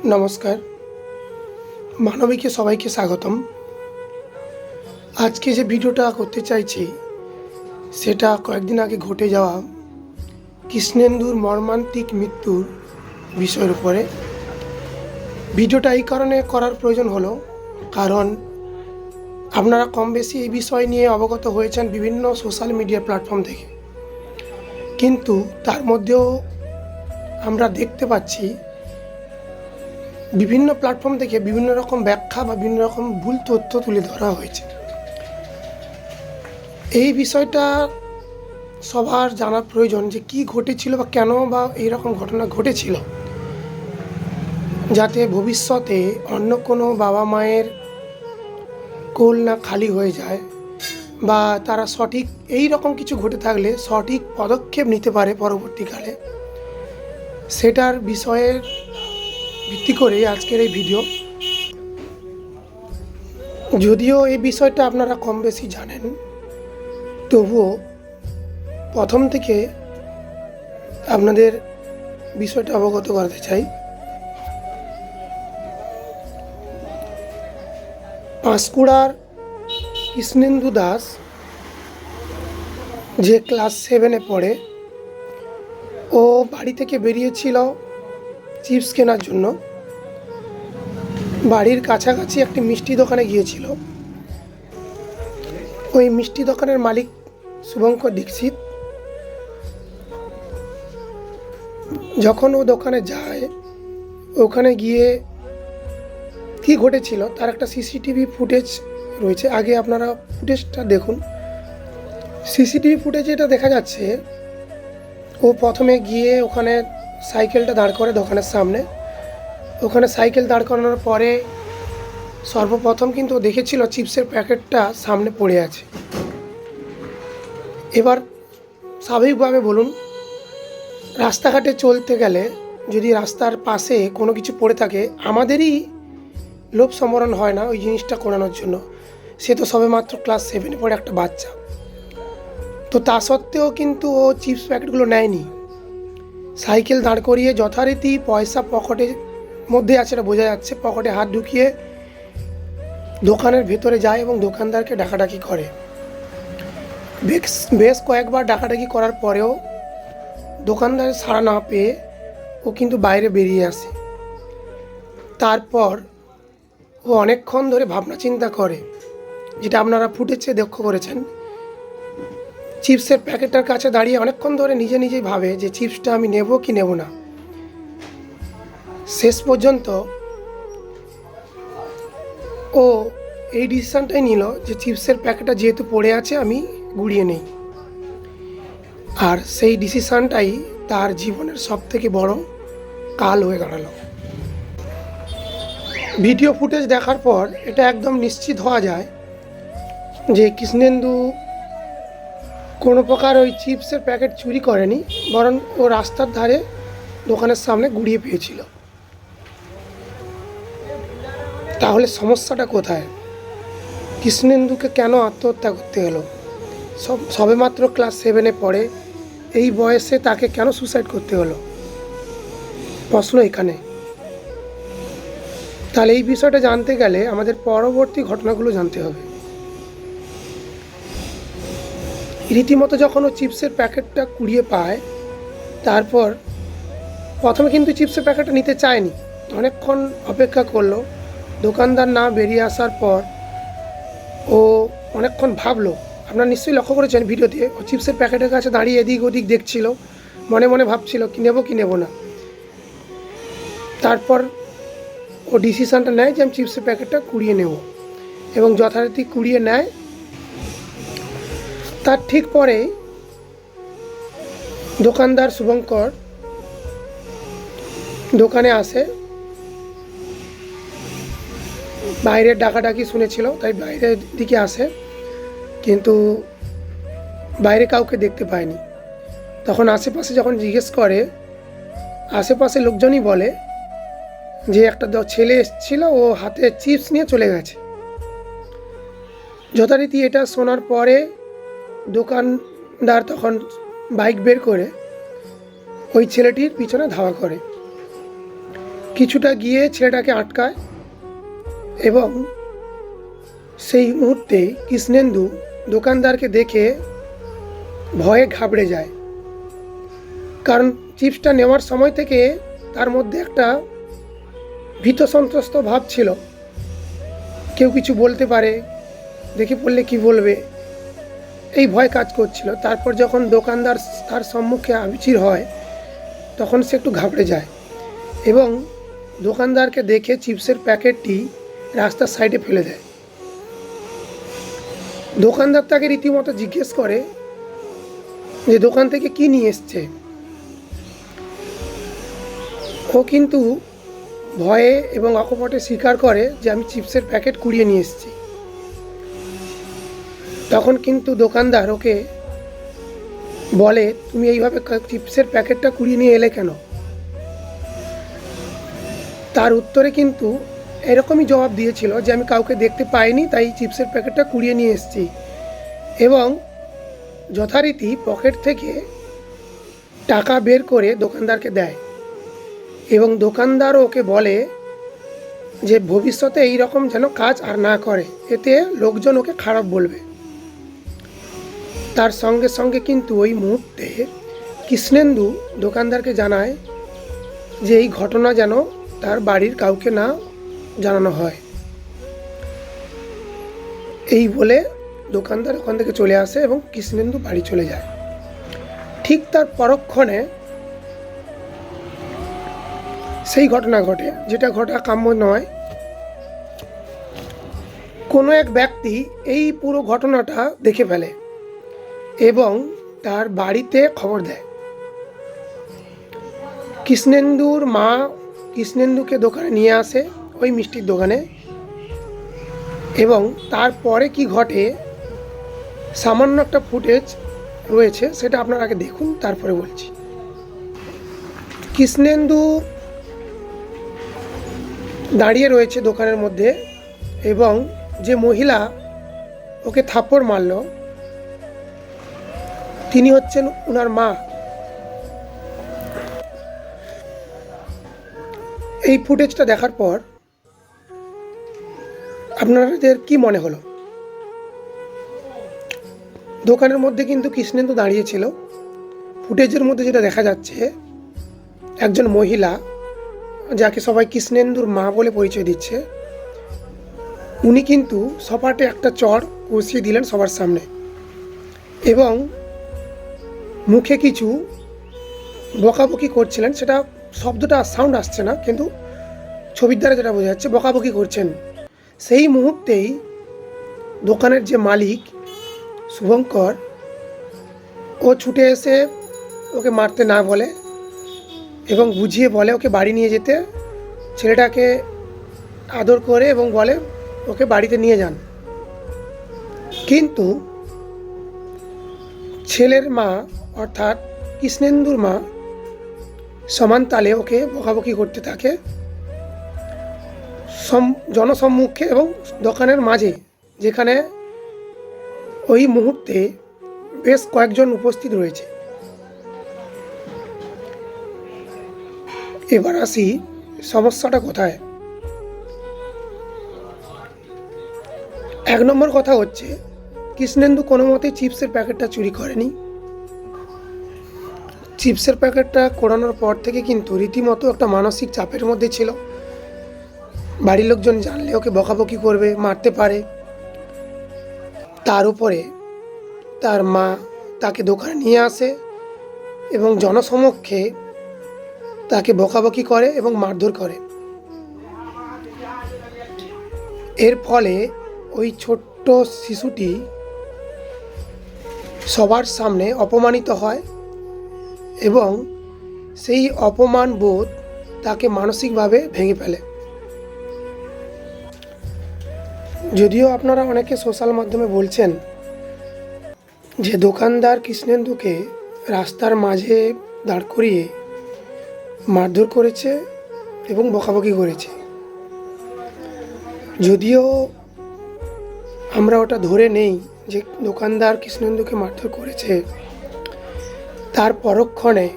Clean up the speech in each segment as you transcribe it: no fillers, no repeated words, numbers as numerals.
নমস্কার, মানবিকে সবাইকে স্বাগতম। আজকে যে ভিডিওটা করতে চাইছি সেটা কয়েকদিন আগে ঘটে যাওয়া কৃষ্ণেন্দুর মর্মান্তিক মৃত্যুর বিষয়ের উপরে। ভিডিওটা এই কারণে করার প্রয়োজন হলো কারণ আপনারা কম বেশি এই বিষয় নিয়ে অবগত হয়েছেন বিভিন্ন সোশ্যাল মিডিয়া প্ল্যাটফর্ম থেকে, কিন্তু তার মধ্যেও আমরা দেখতে পাচ্ছি বিভিন্ন প্ল্যাটফর্ম থেকে বিভিন্ন রকম ব্যাখ্যা বা বিভিন্ন রকম ভুল তথ্য তুলে ধরা হয়েছে। এই বিষয়টা সবার জানা প্রয়োজন যে কী ঘটেছিল বা কেন বা এইরকম ঘটনা ঘটেছিল, যাতে ভবিষ্যতে অন্য কোনো বাবা মায়ের কোল না খালি হয়ে যায় বা তারা সঠিক এই রকম কিছু ঘটে থাকলে সঠিক পদক্ষেপ নিতে পারে পরবর্তীকালে। সেটার বিষয়ের ভিত্তি করে আজকের এই ভিডিও। যদিও এই বিষয়টা আপনারা কম বেশি জানেন, তবুও প্রথম থেকে আপনাদের বিষয়টা অবগত করাতে চাই। পাঁশকুড়ার কৃষ্ণেন্দু দাস, যে ক্লাস 7-এ পড়ে, ও বাড়ি থেকে বেরিয়েছিল চিপস কেনার জন্য। বাড়ির কাছাকাছি একটি মিষ্টি দোকানে গিয়েছিল। ওই মিষ্টি দোকানের মালিক শুভঙ্কর দীক্ষিত। যখন ও দোকানে যায়, ওখানে গিয়ে কী ঘটেছিল তার একটা সিসিটিভি ফুটেজ রয়েছে। আগে আপনারা ফুটেজটা দেখুন। সিসিটিভি ফুটেজে এটা দেখা যাচ্ছে, ও প্রথমে গিয়ে ওখানে সাইকেলটা দাঁড় করে দোকানের সামনে। ওখানে সাইকেল দাঁড় করানোর পরে সর্বপ্রথম কিন্তু ও দেখেছিল চিপসের প্যাকেটটা সামনে পড়ে আছে। এবার স্বাভাবিকভাবে বলুন, রাস্তাঘাটে চলতে গেলে যদি রাস্তার পাশে কোনো কিছু পড়ে থাকে, আমাদেরই লোভ সম্বরণ হয় না ওই জিনিসটা করানোর জন্য। সে তো সবেমাত্র ক্লাস 7-এ পড়ে একটা বাচ্চা। তো তা সত্ত্বেও কিন্তু ও চিপস প্যাকেটগুলো নেয়নি। সাইকেল দাঁড় করিয়ে যথারীতি পয়সা পকেটের মধ্যে আছে, এটা বোঝা যাচ্ছে, পকেটে হাত ঢুকিয়ে দোকানের ভেতরে যায় এবং দোকানদারকে ডাকাডাকি করে। বেশ কয়েকবার ডাকাডাকি করার পরেও দোকানদারের সাড়া না পেয়ে ও কিন্তু বাইরে বেরিয়ে আসে। তারপর ও অনেকক্ষণ ধরে ভাবনা চিন্তা করে, যেটা আপনারা ফুটেজে লক্ষ্য করেছেন। চিপসের প্যাকেটটার কাছে দাঁড়িয়ে অনেকক্ষণ ধরে নিজে নিজেই ভাবে যে চিপসটা আমি নেব কি নেব না। শেষ পর্যন্ত ও এই ডিসিশানটাই নিল যে চিপসের প্যাকেটটা যেহেতু পড়ে আছে আমি গুড়িয়ে নেই। আর সেই ডিসিশানটাই তার জীবনের সবথেকে বড় কাল হয়ে দাঁড়ালো। ভিডিও ফুটেজ দেখার পর এটা একদম নিশ্চিত হওয়া যায় যে কৃষ্ণেন্দু কোনো প্রকার ওই চিপসের প্যাকেট চুরি করেনি, বরং ও রাস্তার ধারে দোকানের সামনে গুড়িয়ে পেয়েছিল। তাহলে সমস্যাটা কোথায়? কৃষ্ণেন্দুকে কেন আত্মহত্যা করতে হলো? সবেমাত্র ক্লাস 7-এ পড়ে, এই বয়সে তাকে কেন সুসাইড করতে হলো? প্রশ্ন এখানে। তাহলে এই বিষয়টা জানতে গেলে আমাদের পরবর্তী ঘটনাগুলো জানতে হবে। রীতিমতো যখন ও চিপসের প্যাকেটটা কুড়িয়ে পায়, তারপর প্রথমে কিন্তু চিপসের প্যাকেটটা নিতে চায়নি, অনেকক্ষণ অপেক্ষা করলো। দোকানদার না বেরিয়ে আসার পর ও অনেকক্ষণ ভাবলো। আপনারা নিশ্চয়ই লক্ষ্য করেছেন ভিডিওতে, ও চিপসের প্যাকেটের কাছে দাঁড়িয়ে এদিক ওদিক দেখছিল, মনে মনে ভাবছিল কি নেব কি নেব না। তারপর ও ডিসিশানটা নেয় যে আমি চিপসের প্যাকেটটা কুড়িয়ে নেব, এবং যথারীতি কুড়িয়ে নেয়। তার ঠিক পরে দোকানদার শুভঙ্কর দোকানে আসে। বাইরের ডাকাডাকি শুনেছিল, তাই বাইরের দিকে আসে, কিন্তু বাইরে কাউকে দেখতে পায়নি। তখন আশেপাশে যখন জিজ্ঞেস করে, আশেপাশে লোকজনই বলে যে একটা ছেলে এসেছিল, ও হাতে চিপস নিয়ে চলে গেছে। যথারীতি এটা শোনার পরে দোকানদার তখন বাইক বের করে ওই ছেলেটির পিছনে ধাওয়া করে। কিছুটা গিয়ে ছেলেটাকে আটকায় এবং সেই মুহূর্তে কৃষ্ণেন্দু দোকানদারকে দেখে ভয়ে ঘাবড়ে যায়। কারণ চিপসটা নেওয়ার সময় থেকে তার মধ্যে একটা ভীত সন্ত্রস্ত ভাব ছিল, কেউ কিছু বলতে পারে, দেখে পড়লে কি বলবে, এই ভয় কাজ করছিল। তারপর যখন দোকানদার তার সম্মুখে হাজির হয় তখন সে একটু ঘাবড়ে যায় এবং দোকানদারকে দেখে চিপসের প্যাকেটটি রাস্তার সাইডে ফেলে দেয়। দোকানদার তাকে রীতিমতো জিজ্ঞেস করে যে দোকান থেকে কি নিয়ে এসছে। ও কিন্তু ভয়ে এবং অকপটে স্বীকার করে যে আমি চিপসের প্যাকেট কুড়িয়ে নিয়ে এসেছি। তখন কিন্তু দোকানদার ওকে বলে, তুমি এইভাবে চিপসের প্যাকেটটা কুড়িয়ে নিয়ে এলে কেন? তার উত্তরে কিন্তু এরকমই জবাব দিয়েছিল যে আমি কাউকে দেখতে পাইনি, তাই চিপসের প্যাকেটটা কুড়িয়ে নিয়ে এসেছি। এবং যথারীতি পকেট থেকে টাকা বের করে দোকানদারকে দেয় এবং দোকানদার ওকে বলে যে ভবিষ্যতে এই রকম যেন কাজ আর না করে, এতে লোকজন ওকে খারাপ বলবে। তার সঙ্গে সঙ্গে কিন্তু ওই মুহূর্তে কৃষ্ণেন্দু দোকানদারকে জানায় যে এই ঘটনা যেন তার বাড়ির কাউকে না জানানো হয়। এই বলে দোকানদার ওখান থেকে চলে আসে এবং কৃষ্ণেন্দু বাড়ি চলে যায়। ঠিক তার পরক্ষণে সেই ঘটনা ঘটে যেটা ঘটা কাম্য নয়। কোনো এক ব্যক্তি এই পুরো ঘটনাটা দেখে ফেলে এবং তার বাড়িতে খবর দেয়। কৃষ্ণেন্দুর মা কৃষ্ণেন্দুকে দোকানে নিয়ে আসে, ওই মিষ্টির দোকানে, এবং তারপরে কি ঘটে সামান্য একটা ফুটেজ রয়েছে, সেটা আপনারা আগে দেখুন, তারপরে বলছি। কৃষ্ণেন্দু দাঁড়িয়ে রয়েছে দোকানের মধ্যে এবং যে মহিলা ওকে থাপ্পড় মারল তিনি হচ্ছেন ওনার মা। এই ফুটেজটা দেখার পর আপনাদের কি মনে হলো? দোকানের মধ্যে কিন্তু কৃষ্ণেন্দু দাঁড়িয়েছিল। ফুটেজের মধ্যে যেটা দেখা যাচ্ছে, একজন মহিলা যাকে সবাই কৃষ্ণেন্দুর মা বলে পরিচয় দিচ্ছে, উনি কিন্তু সপাটে একটা চড় কষিয়ে দিলেন সবার সামনে এবং মুখে কিছু বকাবকি করছিলেন। সেটা শব্দটা সাউন্ড আসছে না, কিন্তু ছবির দ্বারা যেটা বোঝা যাচ্ছে বকাবকি করছেন। সেই মুহূর্তেই দোকানের যে মালিক শুভঙ্কর, ও ছুটে এসে ওকে মারতে না বলে এবং বুঝিয়ে বলে ওকে বাড়ি নিয়ে যেতে, ছেলেটাকে আদর করে এবং বলে ওকে বাড়িতে নিয়ে যান। কিন্তু ছেলের মা অর্থাৎ কৃষ্ণেন্দুর মা সমান তালে ওকে বকাবকি করতে থাকে জনসম্মুখে এবং দোকানের মাঝে, যেখানে ওই মুহূর্তে বেশ কয়েকজন উপস্থিত রয়েছে। এবার আসি সমস্যাটা কোথায়। এক নম্বর কথা হচ্ছে, কৃষ্ণেন্দু কোনো মতেই চিপসের প্যাকেটটা চুরি করেনি। চিপসের প্যাকেটটা কোরানোর পর থেকে কিন্তু রীতিমতো একটা মানসিক চাপের মধ্যে ছিল। বাড়ির লোকজন জানলে ওকে বকাবকি করবে, মারতে পারে। তার উপরে তার মা তাকে দোকানে নিয়ে আসে এবং জনসমক্ষে তাকে বকাবকি করে এবং মারধর করে। এর ফলে ওই ছোট্ট শিশুটি সবার সামনে অপমানিত হয় এবং সেই অপমান বোধ তাকে মানসিকভাবে ভেঙে ফেলে। যদিও আপনারা অনেকে সোশ্যাল মাধ্যমে বলছেন যে দোকানদার কৃষ্ণেন্দুকে রাস্তার মাঝে দাঁড় করিয়ে মারধর করেছে এবং বকাবকি করেছে, যদিও আমরা ওটা ধরে নেই যে দোকানদার কৃষ্ণেন্দুকে মারধর করেছে, তার পরক্ষণে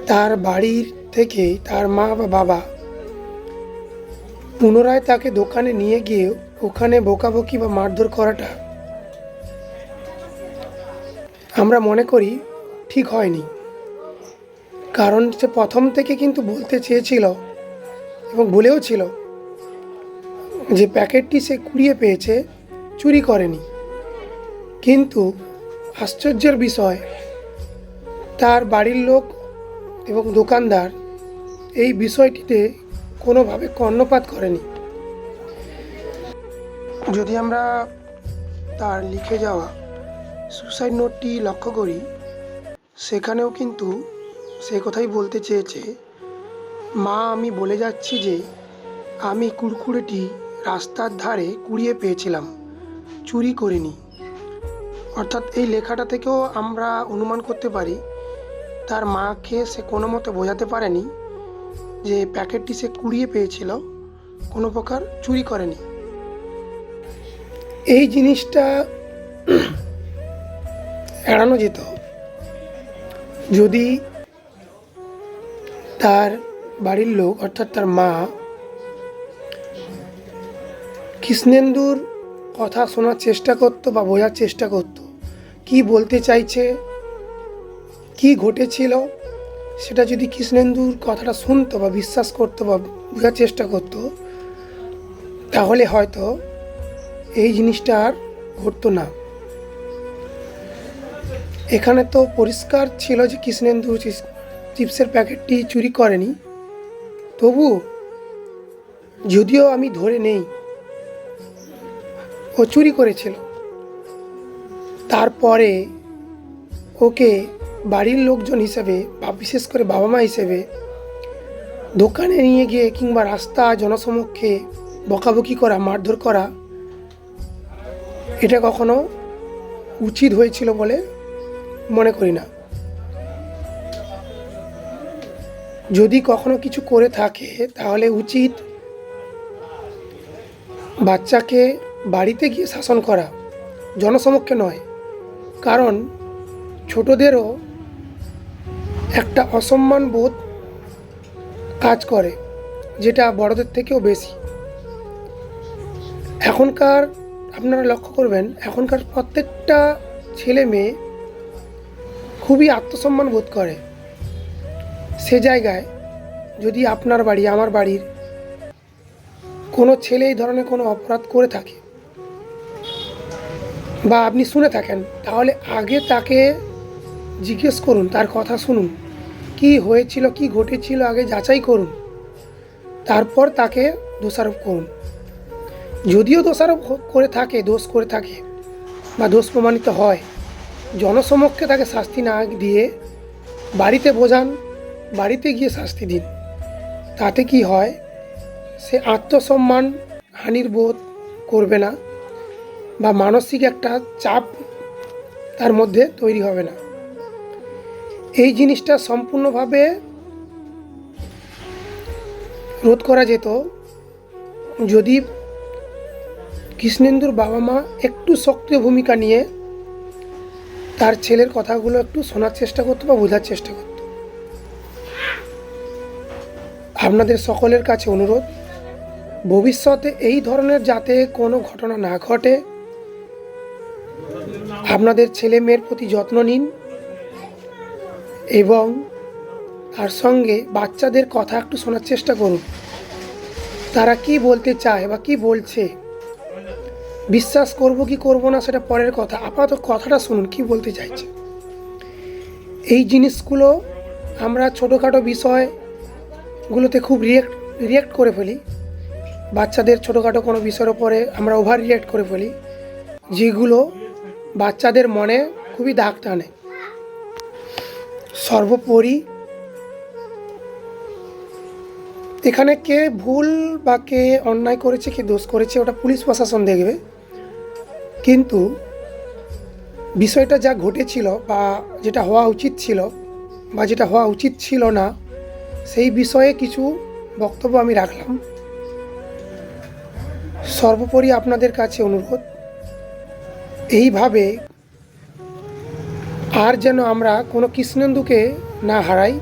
তার বাড়ির থেকেই তার মা বা বাবা পুনরায় তাকে দোকানে নিয়ে গিয়ে ওখানে বকাবকি বা মারধর করাটা আমরা মনে করি ঠিক হয়নি। কারণ সে প্রথম থেকে কিন্তু বলতে চেয়েছিল এবং বলেও ছিল যে প্যাকেটটি সে কুড়িয়ে পেয়েছে, চুরি করেনি। কিন্তু আশ্চর্যের বিষয়, তার বাড়ির লোক এবং দোকানদার এই বিষয়টিতে কোনোভাবে কর্ণপাত করেনি। যদি আমরা তার লিখে যাওয়া সুসাইড নোটটি লক্ষ্য করি, সেখানেও কিন্তু সে কথাই বলতে চেয়েছে, মা আমি বলে যাচ্ছি যে আমি কুরকুরেটি রাস্তার ধারে কুড়িয়ে পেয়েছিলাম, চুরি করিনি। অর্থাৎ এই লেখাটা থেকেও আমরা অনুমান করতে পারি তার মাকে সে কোনো মতে বোঝাতে পারেনি যে প্যাকেটটি সে কুড়িয়ে পেয়েছিল, কোনো প্রকার চুরি করেনি। এই জিনিসটা এড়ানো যেত যদি তার বাড়ির লোক অর্থাৎ তার মা কৃষ্ণেন্দুর কথা শোনার চেষ্টা করতো বা বোঝার চেষ্টা করতো, কি বলতে চাইছে, কি ঘটেছিল, সেটা যদি কৃষ্ণেন্দুর কথাটা শুনতো বা বিশ্বাস করতো বা বোঝার চেষ্টা করতো, তাহলে হয়তো এই জিনিসটা আর ঘটতো না। এখানে তো পরিষ্কার ছিল যে কৃষ্ণেন্দু চিপসের প্যাকেটটি চুরি করেনি। তবু যদিও আমি ধরে নেই ও চুরি করেছিল, তারপরে ওকে বাড়ির লোকজন হিসেবে বা বিশেষ করে বাবা মা হিসেবে দোকানে নিয়ে গিয়ে কিংবা রাস্তা জনসমক্ষে বকাবকি করা, মারধর করা, এটা কখনো উচিত হয়েছিল বলে মনে করি না। যদি কখনো কিছু করে থাকে তাহলে উচিত বাচ্চাকে বাড়িতে গিয়ে শাসন করা, জনসমক্ষে নয়। কারণ ছোটদেরও একটা অসম্মান বোধ কাজ করে, যেটা বড়দের থেকেও বেশি। এখনকার আপনারা লক্ষ্য করবেন, এখনকার প্রত্যেকটা ছেলে মেয়ে খুবই আত্মসম্মান বোধ করে। সে জায়গায় যদি আপনার বাড়ি, আমার বাড়ির কোনো ছেলে এই ধরনের কোনো অপরাধ করে থাকে বা আপনি শুনে থাকেন, তাহলে আগে তাকে জিজ্ঞেস করুন, তার কথা শুনুন, কি হয়েছিল, কি ঘটেছিল, আগে যাচাই করুন, তারপর তাকে দোষারোপ করুন। যদিও দোষারোপ করে থাকে, দোষ করে থাকে বা দোষ প্রমাণিত হয়, জনসমক্ষে তাকে শাস্তি না দিয়ে বাড়িতে বোঝান, বাড়িতে গিয়ে শাস্তি দিন। তাতে কি হয়, সে আত্মসম্মান হানির বোধ করবে না বা মানসিক একটা চাপ তার মধ্যে তৈরি হবে না। এই জিনিসটা সম্পূর্ণভাবে রোধ করা যেত যদি কৃষ্ণেন্দুর বাবা মা একটু সক্রিয় ভূমিকা নিয়ে তার ছেলের কথাগুলো একটু শোনার চেষ্টা করতো বা বোঝার চেষ্টা করতো। আপনাদের সকলের কাছে অনুরোধ, ভবিষ্যতে এই ধরনের যাতে কোনো ঘটনা না ঘটে, আপনাদের ছেলে মেয়ের প্রতি যত্ন নিন এবং তার সঙ্গে বাচ্চাদের কথা একটু শোনার চেষ্টা করুন, তারা কি বলতে চায় বা কি বলছে। বিশ্বাস করব কি করব না সেটা পরের কথা, আপাতত কথাটা শুনুন কি বলতে চাইছে। এই জিনিসগুলো আমরা ছোটোখাটো বিষয়গুলোতে খুব রিয়্যাক্ট করে ফেলি। বাচ্চাদের ছোটোখাটো কোনো বিষয়ের ওপরে আমরা ওভার রিয়্যাক্ট করে ফেলি, যেগুলো বাচ্চাদের মনে খুবই দাগ টানে। সর্বোপরি এখানে কে ভুল বা কে অন্যায় করেছে, কে দোষ করেছে, ওটা পুলিশ প্রশাসন দেখবে। কিন্তু বিষয়টা যা ঘটেছিল বা যেটা হওয়া উচিত ছিল বা যেটা হওয়া উচিত ছিল না, সেই বিষয়ে কিছু বক্তব্য আমি রাখলাম। সর্বোপরি আপনাদের কাছে অনুরোধ, এইভাবে আর যেন আমরা কোনো কৃষ্ণেন্দুকে না হারাই।